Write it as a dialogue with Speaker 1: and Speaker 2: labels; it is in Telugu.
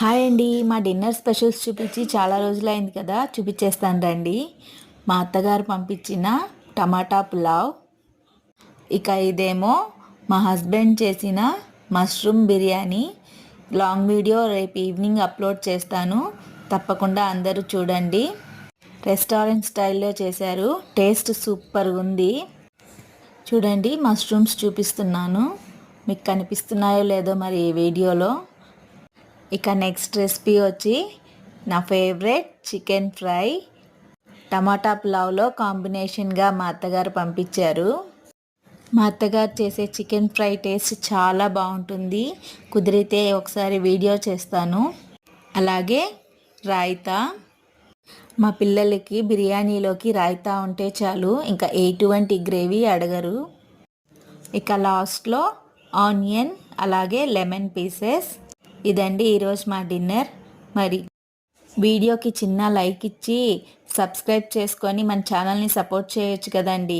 Speaker 1: హాయ్ అండి. మా డిన్నర్ స్పెషల్స్ చూపించి చాలా రోజులైంది కదా, చూపించేస్తాను రండి. మా అత్తగారు పంపించిన టమాటా పులావ్, ఇక ఇదేమో మా హస్బెండ్ చేసిన మష్రూమ్ బిర్యానీ. లాంగ్ వీడియో రేపు ఈవినింగ్ అప్లోడ్ చేస్తాను, తప్పకుండా అందరూ చూడండి. రెస్టారెంట్ స్టైల్లో చేశారు, టేస్ట్ సూపర్గా ఉంది. చూడండి, మష్రూమ్స్ చూపిస్తున్నాను, మీకు కనిపిస్తున్నాయో లేదో మరి వీడియోలో. ఇక నెక్స్ట్ రెసిపీ వచ్చి నా ఫేవరెట్ చికెన్ ఫ్రై. టమాటా పులావ్లో కాంబినేషన్గా మా అత్తగారు పంపించారు. మా అత్తగారు చేసే చికెన్ ఫ్రై టేస్ట్ చాలా బాగుంటుంది, కుదిరితే ఒకసారి వీడియో చేస్తాను. అలాగే రాయితా, మా పిల్లలకి బిర్యానీలోకి రాయితా ఉంటే చాలు, ఇంకా ఎటువంటి గ్రేవీ అడగరు. ఇక లాస్ట్లో ఆనియన్ అలాగే లెమన్ పీసెస్. ఇదండి ఈరోజు మా డిన్నర్. మరి వీడియోకి చిన్న లైక్ ఇచ్చి సబ్స్క్రైబ్ చేసుకొని మన ఛానల్ని సపోర్ట్ చేయొచ్చు కదండి.